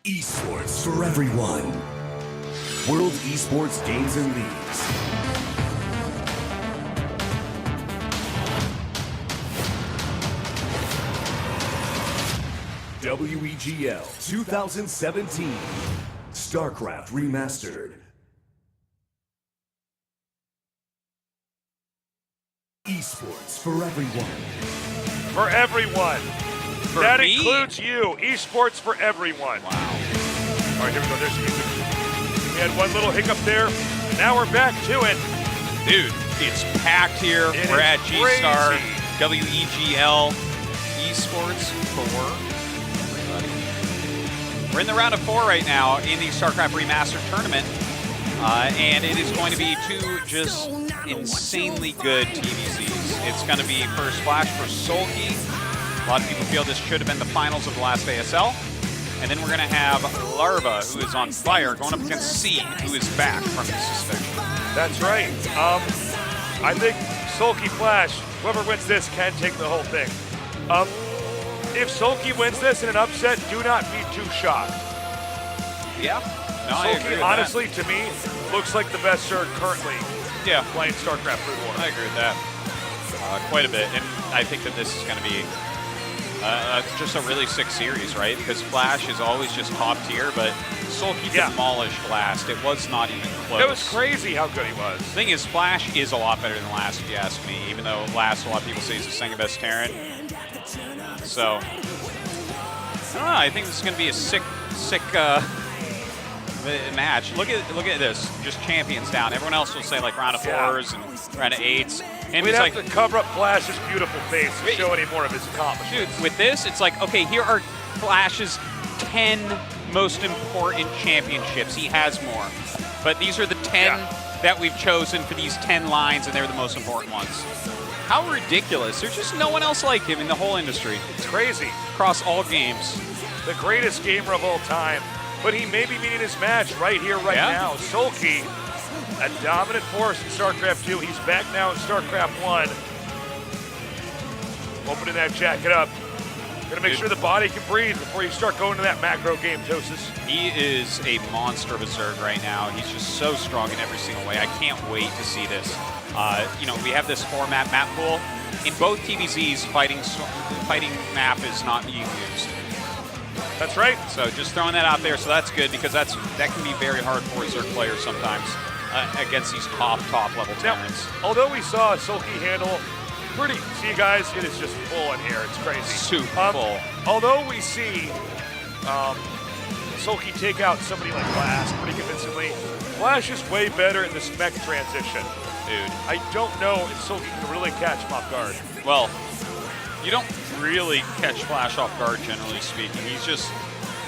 Esports for everyone. World Esports Games and Leagues. WEGL 2017. StarCraft Remastered. Esports for everyone. For everyone. For that me? includes you. Esports for everyone. Wow. All right, here we go. There's music. We had one little hiccup there. Now we're back to it. Dude, it's packed here. It We're is at G-Star, crazy. WEGL, Esports for everybody. We're in the round of 4 right now in the StarCraft Remastered tournament. And it is going to be two just insanely good TVZs. It's going to be first FlaSh for SoulKey. A lot of people feel this should have been the finals of the last ASL. And then we're going to have Larva, who is on fire, going up against C, who is back from his suspension. That's right. I think SoulKey FlaSh, whoever wins this can take the whole thing. If SoulKey wins this in an upset, do not be too shocked. Yeah. No, I agree SoulKey, with honestly, to me, looks like the best Zerg currently playing StarCraft Brood War. I agree with that quite a bit. And I think that this is going to be just a really sick series, right? Because FlaSh is always just top tier, but SoulKey demolished last. It was not even close. It was crazy how good he was. The thing is, FlaSh is a lot better than last, if you ask me, even though last, a lot of people say he's the second best Terran. So, I don't know, I think this is going to be a sick match. Look at this, just champions down. Everyone else will say like round of 4s and round of 8s. And We'd it's have like, to cover up FlaSh's beautiful face to show any more of his accomplishments. dude, with this, it's like, okay, here are FlaSh's 10 most important championships. He has more. But these are the 10 that we've chosen for these 10 lines, and they're the most important ones. How ridiculous. There's just no one else like him in the whole industry. It's crazy. Across all games. The greatest gamer of all time. But he may be meeting his match right here, right now. SoulKey, a dominant force in StarCraft 2. He's back now in StarCraft 1. Opening that jacket up. Gonna make sure the body can breathe before you start going to that macro game, Tosis. He is a monster of a Zerg right now. He's just so strong in every single way. I can't wait to see this. You know, we have this 4-map map pool. In both TVZs, fighting map is not being used. That's right. So just throwing that out there. So that's good because that can be very hard for Zerg players sometimes against these top level Terrans. Now, although we saw SoulKey handle pretty, see you guys, it is just full in here. It's crazy. Super full. Although we see SoulKey take out somebody like FlaSh pretty convincingly, FlaSh is way better in the spec transition. Dude. I don't know if SoulKey can really catch him off guard. Well, you don't really catch FlaSh off guard, generally speaking.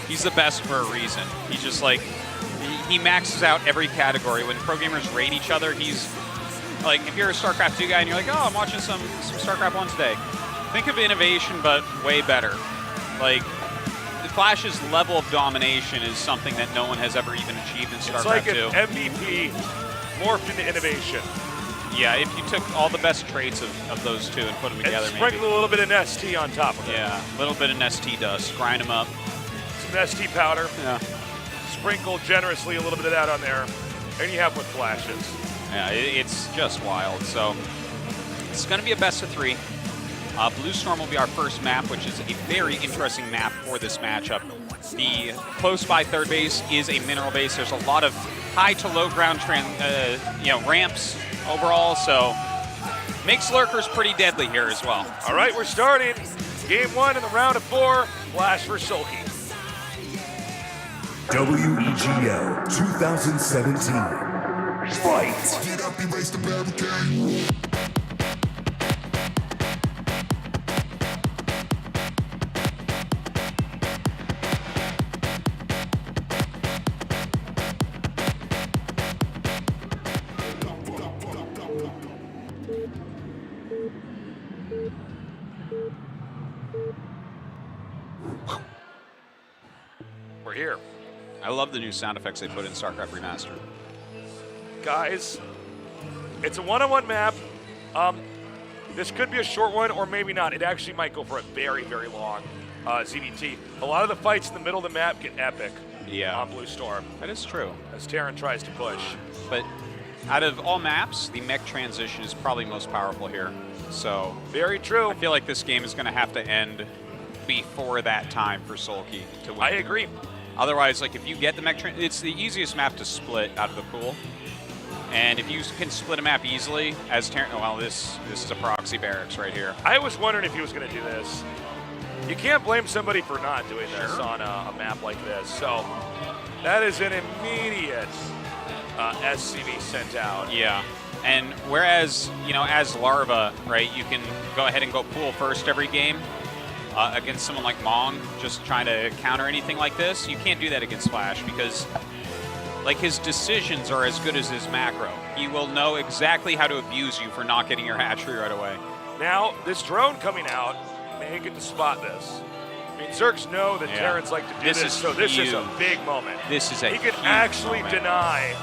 He's the best for a reason. He's just like, he maxes out every category. When pro gamers rate each other, he's like, if you're a StarCraft 2 guy and you're like, oh, I'm watching some StarCraft 1 today, think of innovation, but way better. Like, FlaSh's level of domination is something that no one has ever even achieved in StarCraft 2. It's like an MVP morphed into innovation. Yeah, if you took all the best traits of those two and put them together, and sprinkle a little bit of ST on top of it. Yeah, a little bit of ST dust, grind them up. Some ST powder. Yeah. Sprinkle generously a little bit of that on there, and you have what FlaSh is. Yeah, it's just wild. So it's going to be a best of 3. Blue Storm will be our first map, which is a very interesting map for this matchup. The close by third base is a mineral base. There's a lot of high to low ground ramps overall, so makes lurkers pretty deadly here as well. All right, we're starting game 1 in the round of 4. FlaSh for SoulKey. WEGL 2017. Fight! Get up, erase the barricade. We're here. I love the new sound effects they put in StarCraft Remastered. Guys, it's a one-on-one map. This could be a short one or maybe not. It actually might go for a very, very long ZBT. A lot of the fights in the middle of the map get epic on Blue Storm. That is true. As Terran tries to push. But out of all maps, the mech transition is probably most powerful here. So very true. I feel like this game is going to have to end before that time for SoulKey to win. I agree. Otherwise, like if you get the mech, it's the easiest map to split out of the pool. And if you can split a map easily, as Terran, well, this is a proxy barracks right here. I was wondering if he was going to do this. You can't blame somebody for not doing this on a map like this. So that is an immediate SCV sent out. Yeah. And whereas, you know, as Larva, right, you can go ahead and go pool first every game against someone like Mong, just trying to counter anything like this. You can't do that against FlaSh because, like, his decisions are as good as his macro. He will know exactly how to abuse you for not getting your hatchery right away. Now, this drone coming out may get to spot this. I mean, Zerks know that Terrans like to do this, so this is a big moment. This is a He can actually deny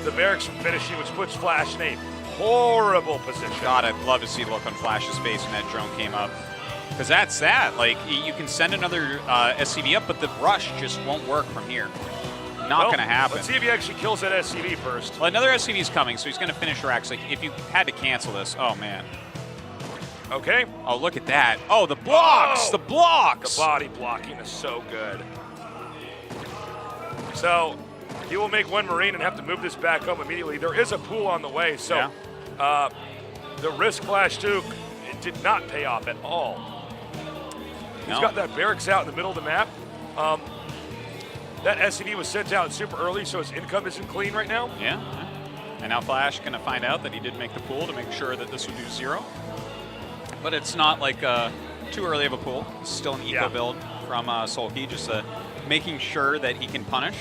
the barracks from finishing, which puts FlaSh in a horrible position. God, I'd love to see the look on FlaSh's face when that drone came up. Because that's that. Like, you can send another SCV up, but the rush just won't work from here. Not going to happen. Let's see if he actually kills that SCV first. Well, another SCV is coming, so he's going to finish racks. Like, if you had to cancel this, oh, man. Okay. Oh, look at that. Oh, the blocks! The blocks! The body blocking is so good. So, he will make one Marine and have to move this back home immediately. There is a pool on the way, so the risk FlaSh Duke, it did not pay off at all. He's got that barracks out in the middle of the map. That SCV was sent out super early, so his income isn't clean right now. Yeah. And now FlaSh going to find out that he did make the pool to make sure that this would do 0. But it's not like too early of a pool. It's still an eco build from SoulKey, just making sure that he can punish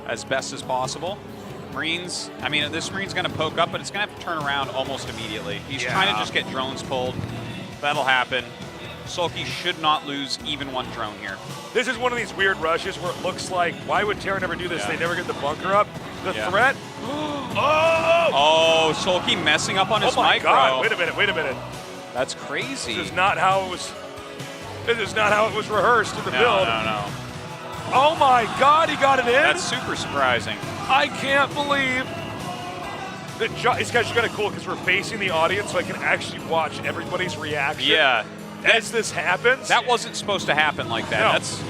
as best as possible. Marines, I mean, this Marine's going to poke up, but it's going to have to turn around almost immediately. He's trying to just get drones pulled. That'll happen. SoulKey should not lose even one drone here. This is one of these weird rushes where it looks like, why would Terran never do this? They never get the bunker up. The threat. Oh, SoulKey messing up on his micro. God, wait a minute. That's crazy. This is not how it was. This is not how it was rehearsed in the build. No. Oh my God, he got it in. That's super surprising. I can't believe that. These guys are kind of cool because we're facing the audience, so I can actually watch everybody's reaction. Yeah. As this happens. That wasn't supposed to happen like that. No. That's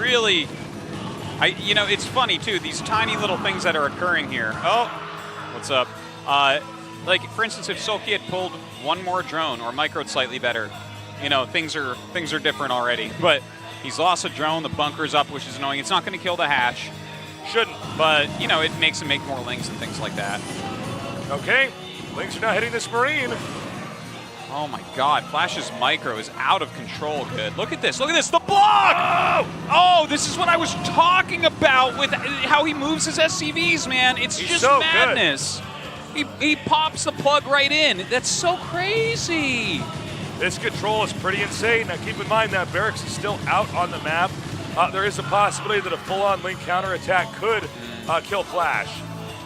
really. You know, it's funny too. These tiny little things that are occurring here. Oh, what's up? Like, for instance, if SoulKey had pulled one more drone or microed slightly better, you know, things are different already. But he's lost a drone, the bunker's up, which is annoying. It's not going to kill the hatch. Shouldn't. But, you know, it makes him make more lings and things like that. Okay, lings are now hitting this Marine. Oh my God, FlaSh's micro is out of control good. Look at this, the block! Oh, this is what I was talking about with how he moves his SCVs, man. He's just so madness. He pops the plug right in. That's so crazy. This control is pretty insane. Now keep in mind that barracks is still out on the map. There is a possibility that a full-on link counterattack could kill FlaSh.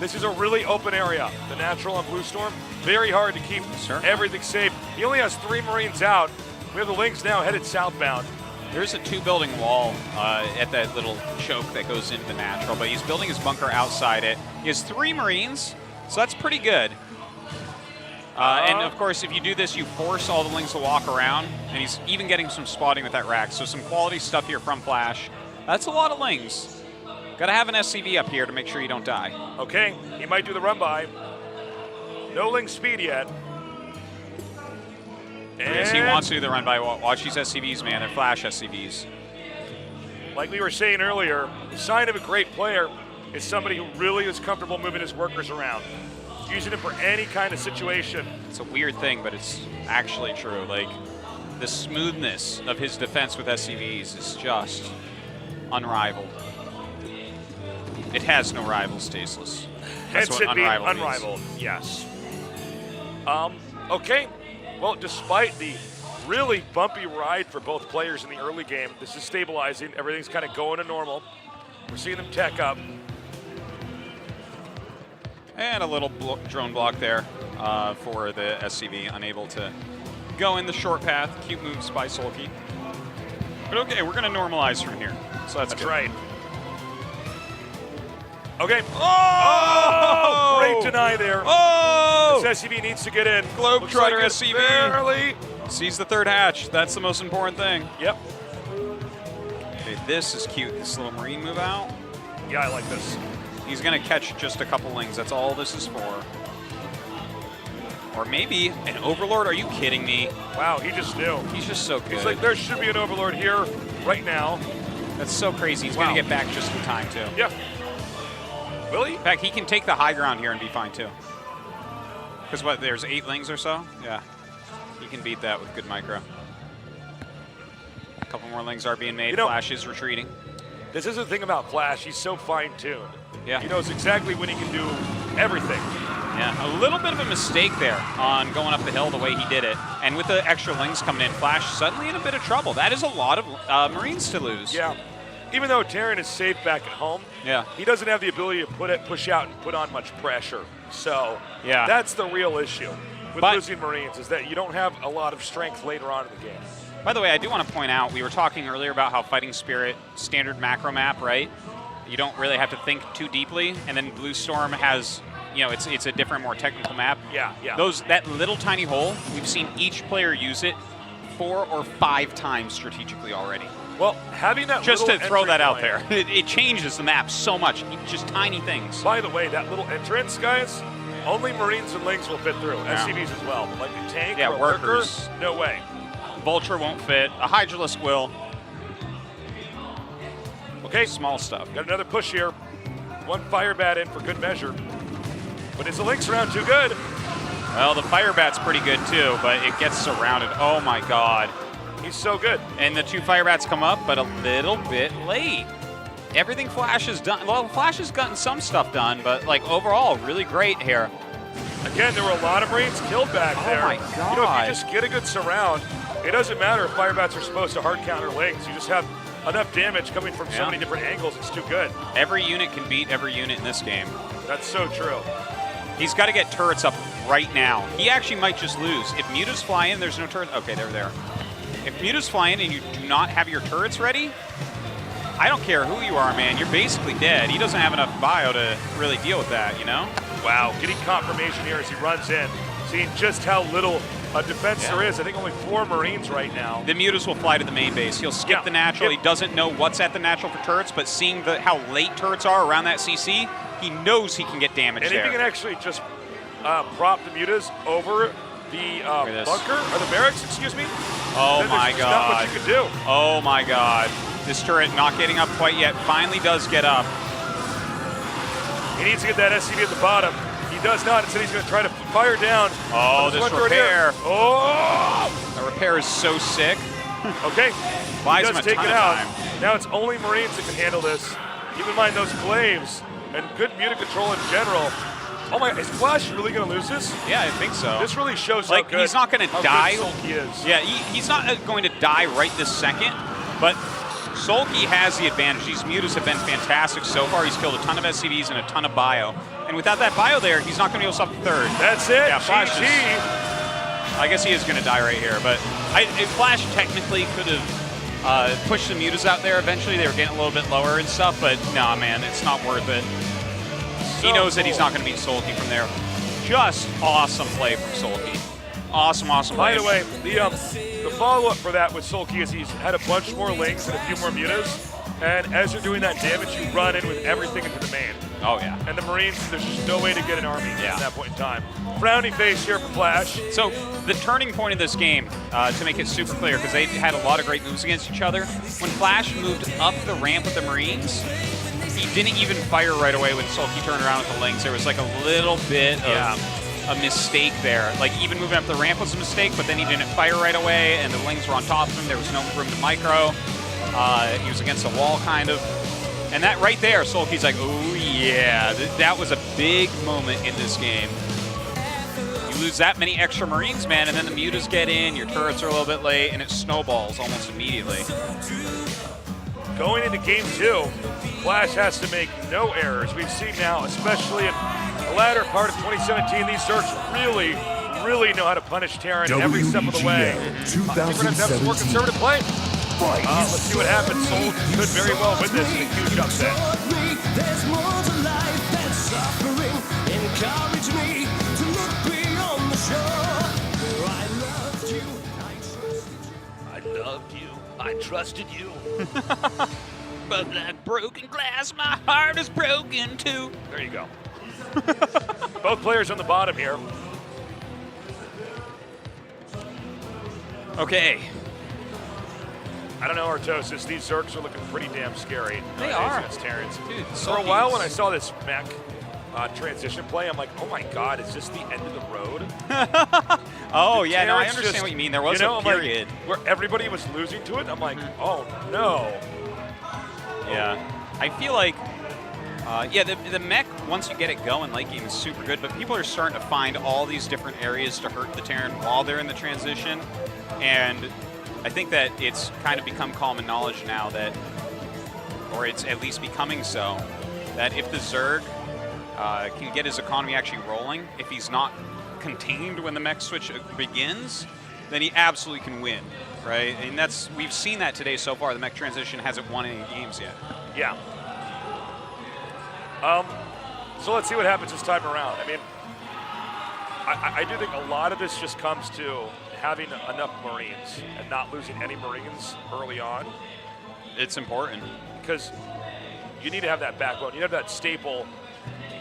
This is a really open area. The natural on Blue Storm, very hard to keep everything safe. He only has 3 Marines out. We have the links now headed southbound. There's a 2-building wall at that little choke that goes into the natural, but he's building his bunker outside it. He has 3 Marines, so that's pretty good. And of course, if you do this, you force all the lings to walk around, and he's even getting some spotting with that rack. So some quality stuff here from FlaSh. That's a lot of lings. Got to have an SCV up here to make sure you don't die. Okay, he might do the run by. No ling speed yet. Yes, he wants to do the run by. Watch these SCVs, man. They're FlaSh SCVs. Like we were saying earlier, the sign of a great player is somebody who really is comfortable moving his workers around, using them for any kind of situation. It's a weird thing, but it's actually true. Like, the smoothness of his defense with SCVs is just unrivaled. It has no rivals, Tasteless. It should be unrivaled, yes. Okay, well, despite the really bumpy ride for both players in the early game, this is stabilizing. Everything's kind of going to normal. We're seeing them tech up. And a little drone block there for the SCV, unable to go in the short path. Cute moves by SoulKey. But okay, we're going to normalize from here. So that's good. right. Okay. Oh! Great deny there. Oh! This SCV needs to get in. Globetrotter Looks like SCV. it barely. Sees the third hatch. That's the most important thing. Yep. Okay, this is cute. This little Marine move out. Yeah, I like this. He's going to catch just a couple lings. That's all this is for. Or maybe an Overlord. Are you kidding me? Wow, he just knew. He's just so good. He's like, there should be an Overlord here right now. That's so crazy. He's Wow. going to get back just in time, too. Yeah. Will he? In fact, he can take the high ground here and be fine, too. Because what, there's 8 lings or so? Yeah. He can beat that with good micro. A couple more lings are being made. You know, FlaSh is retreating. This is the thing about FlaSh. He's so fine-tuned. Yeah. He knows exactly when he can do everything. Yeah, a little bit of a mistake there on going up the hill the way he did it. And with the extra lings coming in, FlaSh suddenly in a bit of trouble. That is a lot of Marines to lose. Yeah. Even though Terran is safe back at home, Yeah. he doesn't have the ability to push out and put on much pressure. So Yeah. that's the real issue with But- losing Marines, is that you don't have a lot of strength later on in the game. By the way, I do want to point out, we were talking earlier about how Fighting Spirit, standard macro map, right? You don't really have to think too deeply. And then Blue Storm has, you know, it's a different, more technical map. Yeah, yeah. That little tiny hole, we've seen each player use it 4 or 5 times strategically already. Well, having that Just to little throw entry that out point- there. It changes the map so much. Just tiny things. By the way, that little entrance, guys, only Marines and Lings will fit through. Yeah. SCVs as well. Like a tank Yeah, or a workers. worker, no way. Vulture won't fit. A Hydralisk will. Okay, Small stuff. got another push here. One fire bat in for good measure. But is the Lynx round too good? Well, the Fire Bat's pretty good too, but it gets surrounded. Oh my god. He's so good. And the 2 Fire Bats come up, but a little bit late. Everything FlaSh has done, well, FlaSh has gotten some stuff done, but like overall, really great here. Again, there were a lot of Marines killed back there. my You know, if God. you just get a good surround, it doesn't matter if fire bats are supposed to hard counter Lings. You just have enough damage coming from so Yeah. many different angles. It's too good. Every unit can beat every unit in this game. That's so true. He's got to get turrets up right now. He actually might just lose. If mutas fly in, there's no turret. Okay, they're there. If mutas fly in and you do not have your turrets ready, I don't care who you are, man. You're basically dead. He doesn't have enough bio to really deal with that, you know? Wow, getting confirmation here as he runs in, seeing just how little defense there is. I think only 4 Marines right now. The mutas will fly to the main base. He'll skip Yeah. the natural. Yep. He doesn't know what's at the natural for turrets, but seeing how late turrets are around that CC, he knows he can get damage And there. if he can actually just prop the mutas over the at this. bunker, or the barracks, excuse me, Oh then my there's just not god. much you can do. Oh my god. This turret not getting up quite yet. Finally does get up. He needs to get that SCV at the bottom. He does not. Instead, he's going to try to fire down. Oh, There's this one turret here. repair. Oh! The repair is so sick. Okay. Buys He him does a take ton it of out. time. Now it's only Marines that can handle this. Keep in mind those glaives and good muta control in general. Oh my, is FlaSh really going to lose this? Yeah, I think so. This really shows Like, how good, he's not gonna how die. good SoulKey is. Yeah, he's not going to die right this second, but SoulKey has the advantage. These mutas have been fantastic so far. He's killed a ton of SCVs and a ton of bio. And without that bio there, he's not going to be able to stop the third. That's it. Yeah, FlaSh GG. I guess he is going to die right here, but FlaSh technically could have pushed the mutas out there eventually. They were getting a little bit lower and stuff, but nah, man, it's not worth it. He knows that he's not going to beat SoulKey from there. Just awesome play from SoulKey. Awesome, awesome play. By the way, the follow-up for that with SoulKey is he's had a bunch more Lings and a few more mutas. And as you're doing that damage, you run in with everything into the main. Oh, yeah. And the Marines, there's just no way to get an army Yeah. at that point in time. Frowny face here for FlaSh. So the turning point of this game, to make it super clear, because they had a lot of great moves against each other, when FlaSh moved up the ramp with the Marines, he didn't even fire right away when SoulKey turned around with the Lings. There was like a little bit of a mistake there. Like even moving up the ramp was a mistake, but then he didn't fire right away, and the Lings were on top of him. There was no room to micro. He was against a wall, kind of. And that right there, SoulKey's like, oh yeah, that was a big moment in this game. You lose that many extra Marines, man, and then the mutas get in, your turrets are a little bit late, and it snowballs almost immediately. Going into game 2, FlaSh has to make no errors. We've seen now, especially in the latter part of 2017, these Zergs really know how to punish Terran every step of the way. WEGL I think we're going to have some more 2017. conservative play. Let's see what happens. Soul could very well win this in a huge upset. There's more to life than suffering. Encourage me to look beyond the shore. I loved you, I trusted you. I loved you. I trusted you. But like broken glass, my heart is broken too. There you go. Both players on the bottom here. Okay. I don't know, Artosis. These Zergs are looking pretty damn scary. They nowadays are. Against Terrence. Dude, For a while when I saw this mech transition play, I'm like, oh my god, is this the end of the road? Oh, yeah, no, I Terrence understand just- what you mean. There was you know, a period. where everybody was losing to it. I'm like, oh no. Yeah. I feel like, yeah, the mech, once you get it going, late game is super good, but people are starting to find all these different areas to hurt the Terran while they're in the transition. And I think that it's kind of become common knowledge now that, or it's at least becoming so, that if the Zerg can get his economy actually rolling, if he's not contained when the mech switch begins, then he absolutely can win, right? And that's, we've seen that today so far. The mech transition hasn't won any games yet. Yeah. So let's see what happens this time around. I mean, I do think a lot of this just comes to having enough Marines and not losing any Marines early on, It's important. because you need to have that backbone. You have that staple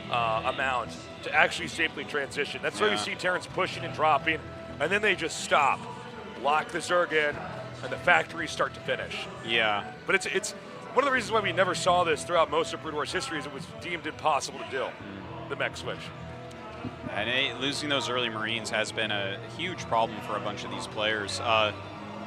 amount to actually safely transition. That's why you Yeah. see Terrence pushing and dropping, and then they just stop, lock the Zerg in, and the factories start to finish. Yeah. But it's one of the reasons why we never saw this throughout most of Brood War's history is it was deemed impossible to do, the mech switch. And losing those early Marines has been a huge problem for a bunch of these players.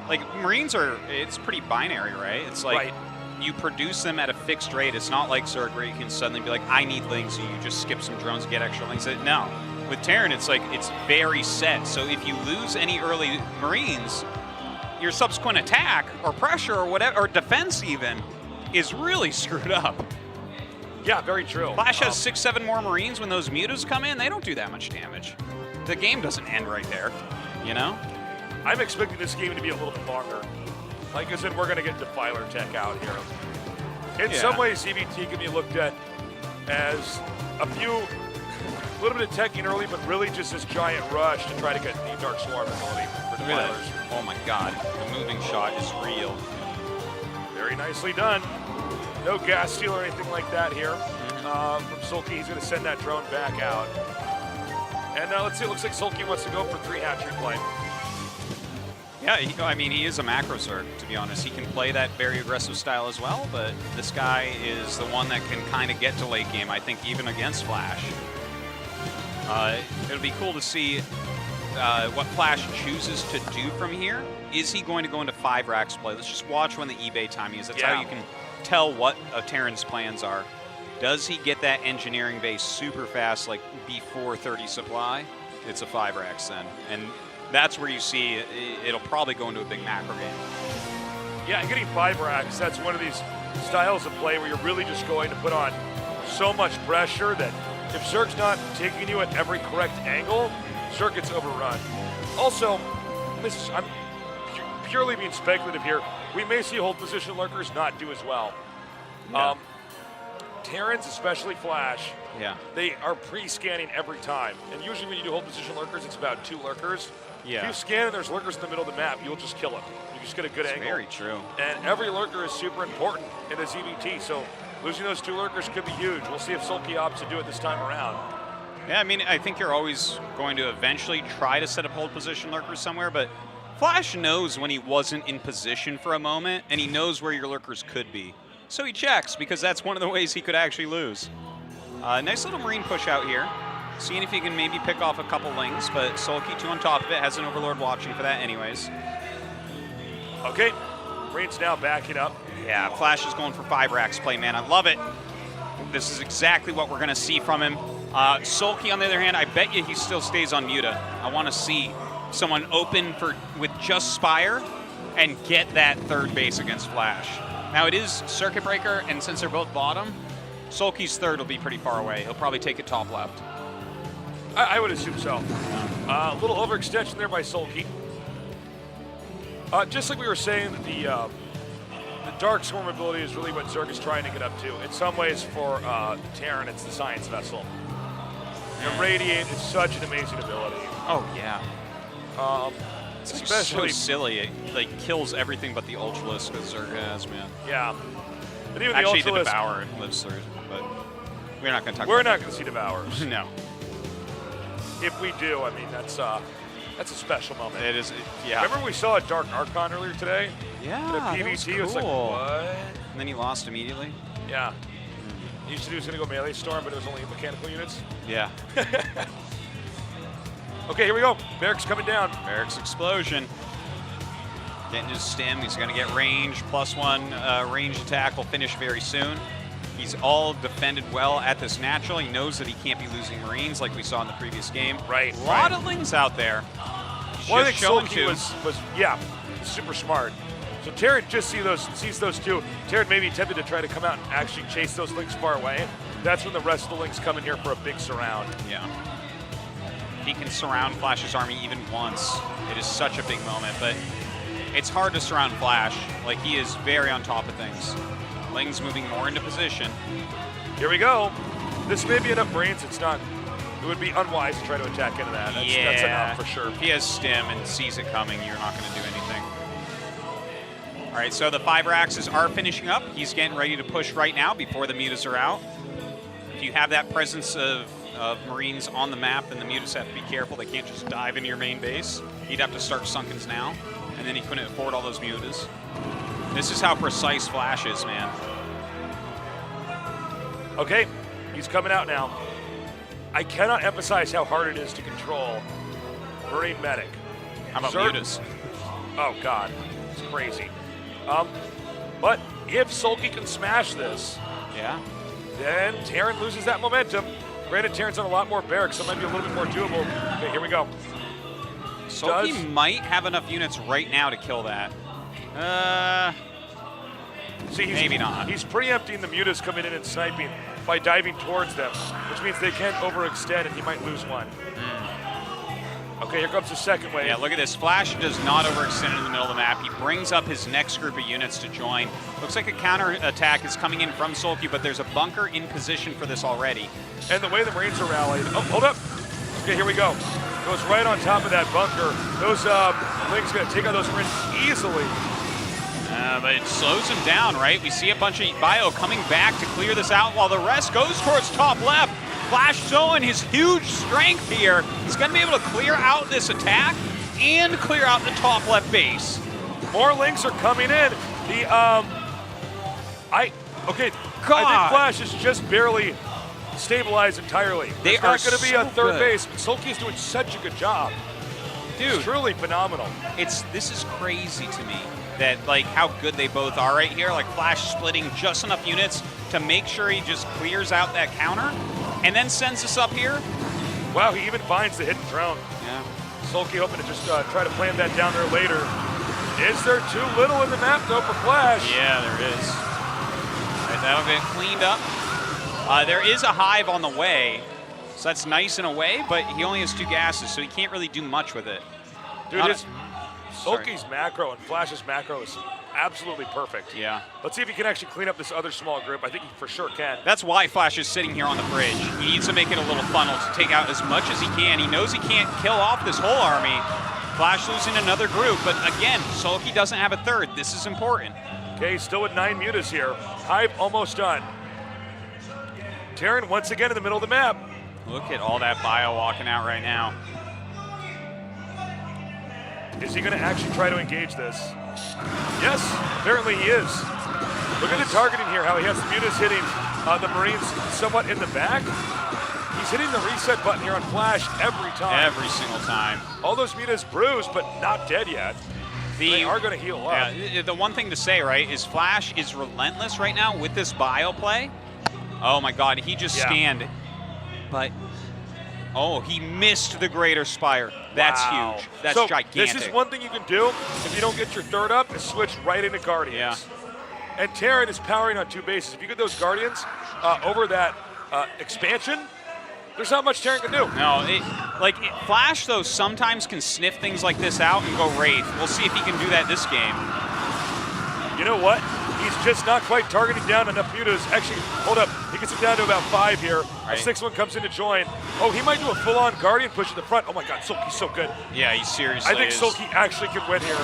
Like, Marines are, it's pretty binary, right? It's like, Right. you produce them at a fixed rate. It's not like Zerg where you can suddenly be like, I need links, and you just skip some drones and get extra links. No. With Terran, it's like, it's very set. So if you lose any early Marines, your subsequent attack or pressure or whatever, or defense even, is really screwed up. Yeah, very true. FlaSh has 6-7 more Marines. When those mutas come in, they don't do that much damage. The game doesn't end right there, you know? I'm expecting this game to be a little bit longer. Like I said, we're going to get Defiler tech out here. In Yeah. some ways, CVT can be looked at as a little bit of teching early, but really just this giant rush to try to get the Dark Swarm ability for Look at Defilers. that. Oh my god, the moving shot is real. Very nicely done. No gas steal or anything like that here. From SoulKey, he's going to send that drone back out. And let's see, it looks like SoulKey wants to go for 3 hatchery play. Yeah, I mean, he is a macro Zerg, to be honest. He can play that very aggressive style as well, but this guy is the one that can kind of get to late game, I think, even against FlaSh. It'll be cool to see what FlaSh chooses to do from here. Is he going to go into 5 racks play? Let's just watch when the eBay timing is. That's how you can tell what a Terran's plans are. Does he get that engineering base super fast, like before 30 supply? It's a 5 racks then. And that's where you see it'll probably go into a big macro game. Yeah, getting 5 racks, that's one of these styles of play where you're really just going to put on so much pressure that if Zerg's not taking you at every correct angle, Zerg gets overrun. Also, I'm purely being speculative here, we may see hold position lurkers not do as well. Yeah. Terrans, especially FlaSh, Yeah. they are pre-scanning every time. And usually when you do hold position lurkers, it's about 2 lurkers. Yeah. If you scan and there's lurkers in the middle of the map, you'll just kill them. You just get a good It's angle. very true. And every lurker is super important in a ZVT, so losing those 2 lurkers could be huge. We'll see if SoulKey opts to do it this time around. Yeah, I mean, I think you're always going to eventually try to set up hold position lurkers somewhere, but FlaSh knows when he wasn't in position for a moment, and he knows where your lurkers could be. So he checks, because that's one of the ways he could actually lose. Nice little Marine push out here. Seeing if he can maybe pick off a couple lings, but SoulKey 2 on top of it, has an Overlord watching for that anyways. Okay, Marines now backing up. Yeah, FlaSh is going for 5 racks play, man. I love it. This is exactly what we're going to see from him. SoulKey, on the other hand, I bet you he still stays on Muta. I want to see someone open with just Spire and get that 3rd base against FlaSh. Now, it is Circuit Breaker, and since they're both bottom, SoulKey's 3rd will be pretty far away. He'll probably take it top left. I would assume so. A little overextension there by SoulKey. Just like we were saying, the Dark Swarm ability is really what Zerg is trying to get up to. In some ways, for Terran, it's the Science Vessel. Irradiate is such an amazing ability. Oh, yeah. It's Especially so silly. It like kills everything but the Ultralisk that Zerg has, man. Yeah. But even Actually, the the Ultralisk, Devourer lives through, but we're not going to talk we're about not going to see Devourers. that. No. If we do, I mean, that's a special moment. It is, yeah. Remember we saw a Dark Archon earlier today? Yeah, The that PvT was it was like, cool. what? And then he lost immediately. Yeah. He used to do he was going to go melee storm, but it was only mechanical units. Yeah. Okay, here we go. Barracks coming down. Barracks explosion. Getting his stim. He's going to get range. +1 range attack will finish very soon. He's all defended well at this natural. He knows that he can't be losing Marines like we saw in the previous game. Right. A lot of Lings out there. Well, I Just think showing SoulKey two. was yeah, super smart. So Terran just sees those two. Terran maybe tempted to try to come out and actually chase those Lings far away. That's when the rest of the Lings come in here for a big surround. Yeah. If he can surround FlaSh's army even once, it is such a big moment, but it's hard to surround FlaSh. Like, he is very on top of things. Ling's moving more into position. Here we go. This may be enough brains. It's not. It would be unwise to try to attack into that. That's enough for sure. If he has stim and sees it coming, you're not going to do anything. All right, so the 5 Raxes are finishing up. He's getting ready to push right now before the mutas are out. If you have that presence of Marines on the map, then the mutas have to be careful. They can't just dive into your main base. He'd have to start Sunkens now, and then he couldn't afford all those mutas. This is how precise FlaSh is, man. Okay, he's coming out now. I cannot emphasize how hard it is to control Marine Medic. How about Zerg- mutas? Oh, God. It's crazy. But if SoulKey can smash this, Yeah. then Terran loses that momentum. Granted, Terran's on a lot more barracks, so it might be a little bit more doable. Okay, here we go. SoulKey might have enough units right now to kill that. See, Maybe not. He's preempting the mutas coming in and sniping by diving towards them, which means they can't overextend and he might lose one. Okay, here comes the second wave. Yeah, look at this. FlaSh does not overextend in the middle of the map. He brings up his next group of units to join. Looks like a counter attack is coming in from SoulKey, but there's a bunker in position for this already. And the way the Marines are rallied. Oh, hold up. Okay, here we go. Goes right on top of that bunker. Those Lings gonna take out those Marines easily. But it slows him down, right? We see a bunch of bio coming back to clear this out while the rest goes towards top left. FlaSh showing his huge strength here. He's going to be able to clear out this attack and clear out the top left base. More Lings are coming in. The I think FlaSh is just barely stabilized entirely. They There's not are going to be so a third good. base, but SoulKey is doing such a good job. Dude, It's truly phenomenal. this is crazy to me that like how good they both are right here. Like FlaSh splitting just enough units to make sure he just clears out that counter and then sends us up here. Wow, he even finds the hidden drone. Yeah. SoulKey hoping to just try to plant that down there later. Is there too little in the map though for FlaSh? Yeah, there is. All right, that'll get cleaned up. There is a hive on the way, so that's nice in a way, but he only has 2 gases, so he can't really do much with it. Dude, Not his SoulKey's macro and FlaSh's macro is absolutely perfect. Yeah. Let's see if he can actually clean up this other small group. I think he for sure can. That's why FlaSh is sitting here on the bridge. He needs to make it a little funnel to take out as much as he can. He knows he can't kill off this whole army. FlaSh losing another group, but again, SoulKey doesn't have a third. This is important. Okay, still with 9 mutas here. Hive almost done. Terran once again in the middle of the map. Look at all that bio walking out right now. Is he going to actually try to engage this? Yes, apparently he is. Look at the targeting here, how he has the mutas hitting the Marines somewhat in the back. He's hitting the reset button here on FlaSh every time. Every single time. All those mutas bruised, but not dead yet. They are going to heal up. Yeah, the one thing to say, right, is FlaSh is relentless right now with this bio play. Oh my God, he just scanned. But, oh, he missed the Greater Spire. That's huge. That's so gigantic. This is one thing you can do if you don't get your third up is switch right into Guardians. Yeah. And Terran is powering on 2 bases. If you get those Guardians over that expansion, there's not much Terran can do. No, FlaSh, though, sometimes can sniff things like this out and go Wraith. We'll see if he can do that this game. You know what? He's just not quite targeting down enough mutas. Actually, hold up. He gets it down to about 5 here. Right. A 6-1 comes in to join. Oh, he might do a full-on Guardian push in the front. Oh my God, SoulKey's so good. Yeah, he seriously I think is. SoulKey actually could win here.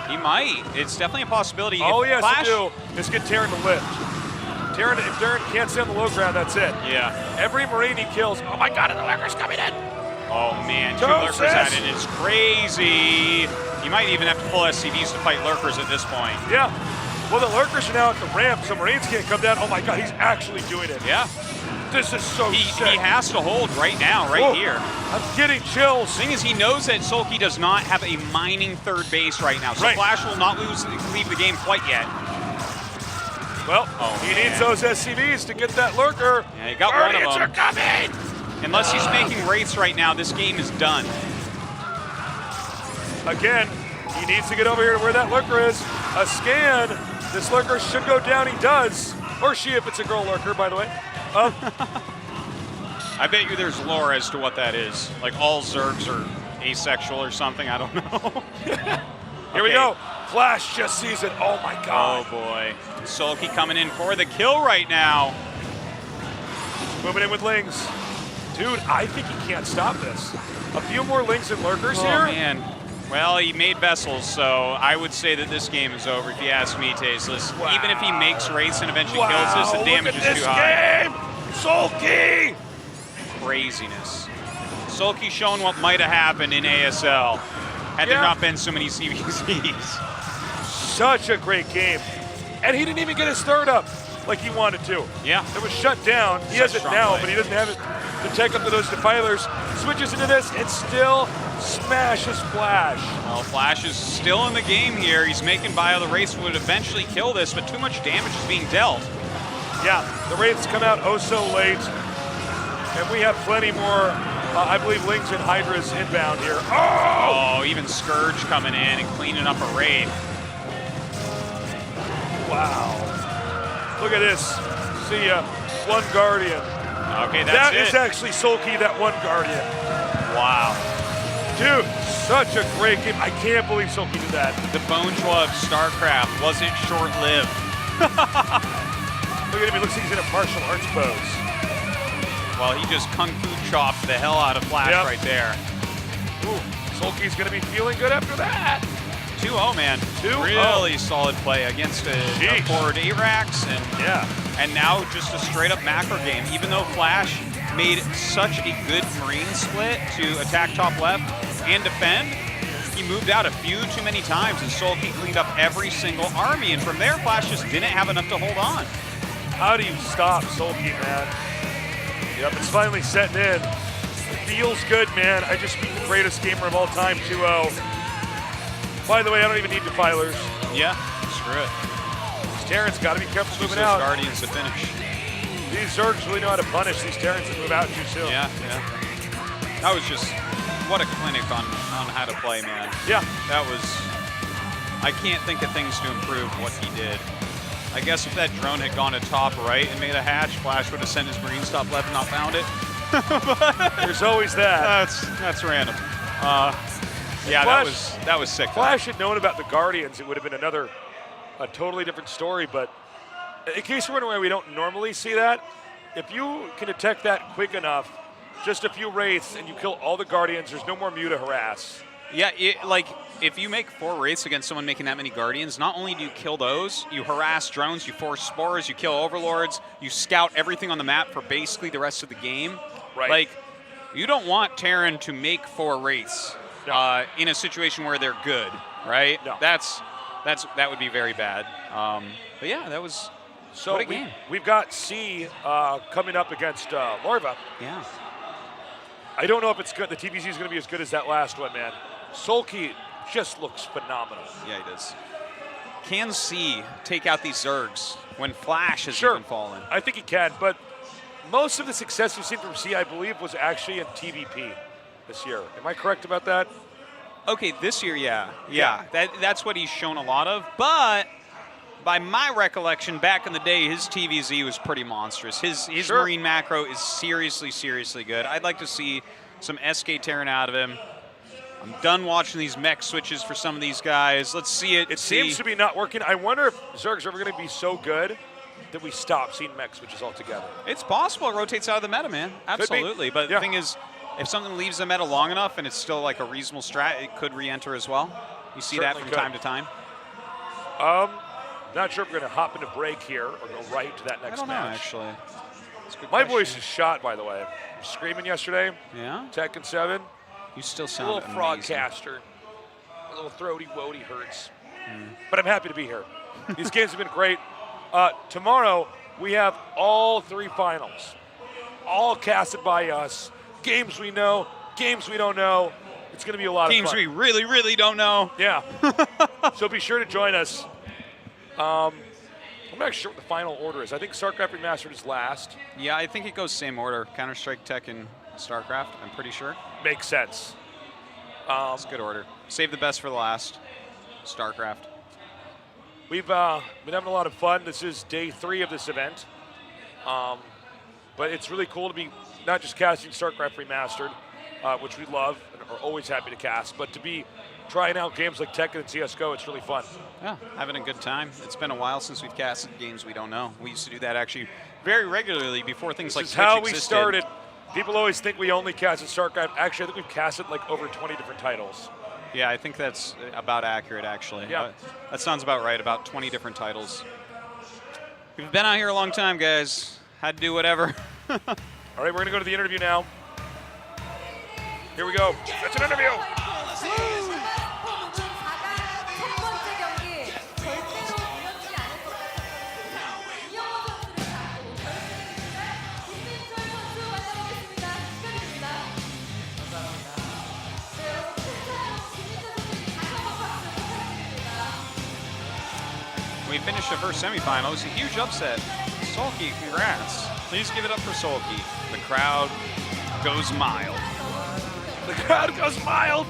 He might. It's definitely a possibility. All If he has FlaSh, to do is get Terran to lift. Terran, if Terran can't stay on the low ground, that's it. Yeah. Every Marine he kills, oh my God, and the Lurker's coming in. Oh man, 2 Go, lurkers sis. at it. It's crazy. You might even have to pull SCVs to fight lurkers at this point. Yeah. Well, the Lurkers are now at the ramp, so Marines can't come down. Oh my God, he's actually doing it. Yeah. This is so sick. He has to hold right now, right Whoa. here. I'm getting chills. Thing is, he knows that SoulKey does not have a mining third base right now, so Right. FlaSh will not leave the game quite yet. Well, Oh, he man. needs those SCVs to get that Lurker. Yeah, he got one of Guardians them. are coming. Unless he's making wraiths right now, this game is done. Again, he needs to get over here to where that Lurker is. A scan. This Lurker should go down. He does. Or she, if it's a girl Lurker, by the way. I bet you there's lore as to what that is. Like all Zergs are asexual or something, I don't know. Here we go. FlaSh just sees it. Oh my God. Oh boy. SoulKey coming in for the kill right now. Moving in with Lings. Dude, I think he can't stop this. A few more Lings and Lurkers Oh here. man. Well, he made vessels, so I would say that this game is over if you ask me, Tasteless. Wow. Even if he makes wraiths and eventually kills this, the damage look at is this too high. game. SoulKey. Craziness. SoulKey showing what might have happened in ASL had there Yeah. not been so many CVCs. Such a great game. And he didn't even get his third up like he wanted to. Yeah. It was shut down. He Such has it strong now, play. but he doesn't have it to take up to those defilers. Switches into this and still smashes FlaSh. Well, FlaSh is still in the game here. He's making bio. The Wraiths would eventually kill this, but too much damage is being dealt. Yeah, the Wraiths come out oh so late. And we have plenty more, I believe, Lings and Hydras inbound here. Oh! Oh, even Scourge coming in and cleaning up a Wraith. Wow. Look at this. See ya. One Guardian. Okay, that's That it. is actually SoulKey, that one Guardian. Wow. Dude, such a great game. I can't believe SoulKey did that. The Bone Joie of StarCraft wasn't short-lived. Look at him, he looks like he's in a martial arts pose. Well, he just kung fu chopped the hell out of FlaSh Yep. right there. Ooh, SoulKey's gonna be feeling good after that. 2-0, man. 2-0. Really solid play against a Jeez. forward ARAX, Yeah. and now just a straight-up macro game. Even though FlaSh made such a good Marine split to attack top left and defend, he moved out a few too many times, and SoulKey cleaned up every single army, and from there, FlaSh just didn't have enough to hold on. How do you stop SoulKey, man? Yep, it's finally setting in. It feels good, man. I just beat the greatest gamer of all time, 2-0. By the way, I don't even need defilers. Yeah, screw it. These Terrans got to be careful Just moving those out. Guardians to finish. These Zergs really know how to punish these Terrans that move out too soon. Yeah, yeah. That was just, what a clinic on how to play, man. Yeah. That was, I can't think of things to improve what he did. I guess if that drone had gone to top right and made a hatch, FlaSh would have sent his Marines top left and not found it. There's always that. That's random. Yeah, that was sick. FlaSh had known about the Guardians, it would have been a totally different story, but in case you're wondering why we don't normally see that, if you can detect that quick enough, just a few Wraiths and you kill all the Guardians, there's no more Mu to harass. Yeah, like if you make 4 Wraiths against someone making that many Guardians, not only do you kill those, you harass drones, you force spores, you kill overlords, you scout everything on the map for basically the rest of the game. Right. Like, you don't want Terran to make 4 Wraiths in a situation where they're good, right? No. That would be very bad. But yeah, that was what a game. We've got C coming up against Larva. Yeah. I don't know if it's good. The TVZ is going to be as good as that last one, man. SoulKey just looks phenomenal. Yeah, he does. Can C take out these Zergs when FlaSh has Sure. even fallen? I think he can, but most of the success we've seen from C, I believe, was actually in TVP this year. Am I correct about that? Okay, this year, yeah. That's what he's shown a lot of. But by my recollection, back in the day, his TVZ was pretty monstrous. His Sure. Marine macro is seriously, seriously good. I'd like to see some SK Terran out of him. I'm done watching these mech switches for some of these guys. Let's see it. It seems to be not working. I wonder if Zerg's ever going to be so good that we stop seeing mech switches altogether. It's possible it rotates out of the meta, man. Absolutely. But the thing is, if something leaves the meta long enough and it's still like a reasonable strat, it could re-enter as well. You see that from time to time? Not sure if we're going to hop into break here or go right to that next I don't know, match. actually. That's a good My question. voice is shot, by the way. I'm screaming yesterday. Yeah? Tekken 7. You still A sound little amazing. frogcaster. A little throaty woady hurts. But I'm happy to be here. These games have been great. Tomorrow, we have all 3 finals. All casted by us. Games we know, games we don't know. It's going to be a lot of Games fun. we really, really don't know. Yeah. So be sure to join us. I'm not sure what the final order is. I think StarCraft Remastered is last. Yeah, I think it goes same order. Counter-Strike, Tekken, StarCraft, I'm pretty sure. Makes sense. It's a good order. Save the best for the last. StarCraft. We've been having a lot of fun. This is day 3 of this event. But it's really cool to be not just casting StarCraft Remastered, which we love and are always happy to cast, but to be trying out games like Tekken and CSGO. It's really fun. Yeah, having a good time. It's been a while since we've casted games we don't know. We used to do that actually very regularly before things like This is Twitch how we existed. started. People always think we only casted StarCraft. Actually, I think we've casted like over 20 different titles. Yeah, I think that's about accurate, actually. Yeah. That sounds about right, about 20 different titles. We've been out here a long time, guys. Had to do whatever. All right, we're going to go to the interview now. Here we go. It's an interview. We finished the first semifinal. It was a huge upset. SoulKey, congrats. Please give it up for SoulKey. The crowd goes mild. The crowd goes mild.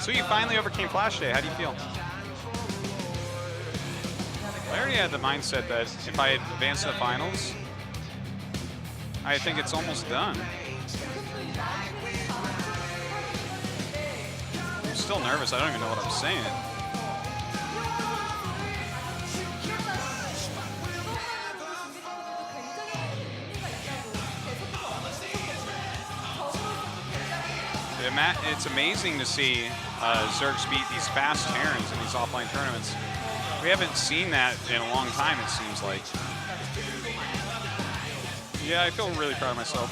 So you finally overcame FlaSh Day. How do you feel? I already had the mindset that if I had advanced to the finals, I think it's almost done. I'm still nervous. I don't even know what I'm saying. It's amazing to see Zergs beat these fast Terrans in these offline tournaments. We haven't seen that in a long time, it seems like. Yeah, I feel really proud of myself.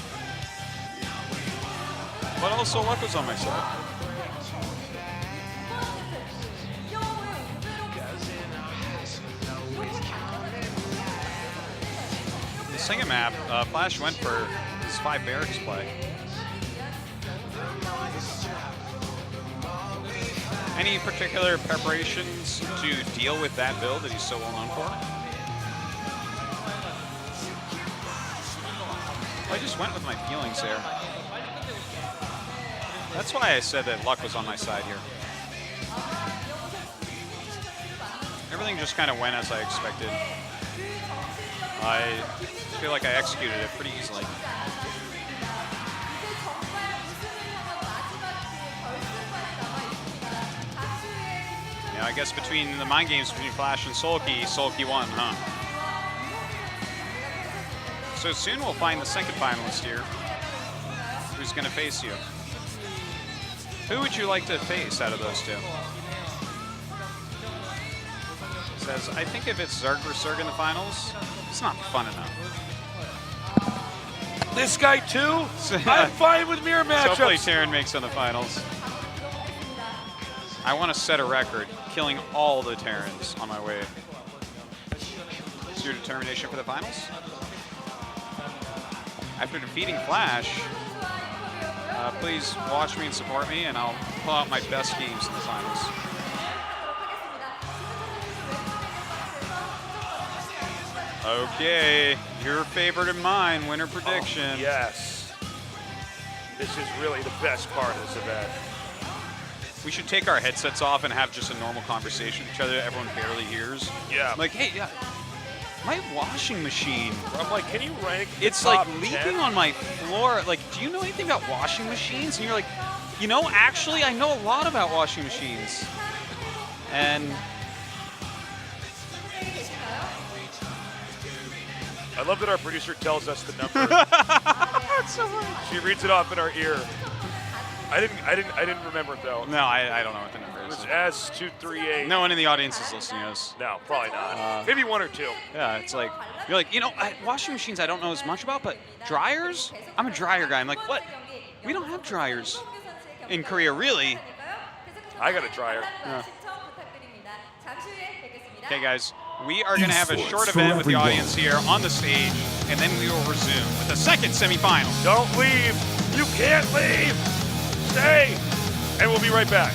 But also, luck was on my side. The second map, FlaSh went for his 5 barracks play. Any particular preparations to deal with that build that he's so well known for? Well, I just went with my feelings there. That's why I said that luck was on my side here. Everything just kind of went as I expected. I feel like I executed it pretty easily. I guess between the mind games between FlaSh and SoulKey, SoulKey won, huh? So soon we'll find the second finalist here. Who's going to face you? Who would you like to face out of those two? Says, I think if it's Zerg versus Zerg in the finals, it's not fun enough. This guy too? I'm fine with mirror Hopefully matchups. Terran makes on the finals. I want to set a record, killing all the Terrans on my way. Is your determination for the finals? After defeating FlaSh, please watch me and support me, and I'll pull out my best games in the finals. Okay, your favorite and mine, winner prediction. Yes. This is really the best part of this event. We should take our headsets off and have just a normal conversation with each other that everyone barely hears. Yeah. Like, hey, yeah. My washing machine. I'm like, can you rank? the It's like top leaking 10? on my floor. Like, do you know anything about washing machines? And you're like, you know, actually, I know a lot about washing machines. And I love that our producer tells us the number. She reads it off in our ear. I didn't remember it though. no, I don't know what the number It is. was S238. No one in the audience is listening to us. No, probably not. Maybe one or two. Yeah, it's like, you're like, you know, washing machines I don't know as much about, but dryers? I'm a dryer guy. I'm like, what? We don't have dryers in Korea, really. I got a dryer. Okay, guys, we are going to have a Esports short for event with the everyone. audience here on the stage, and then we will resume with the second semifinal. Don't leave. You can't leave. Stay. And we'll be right back.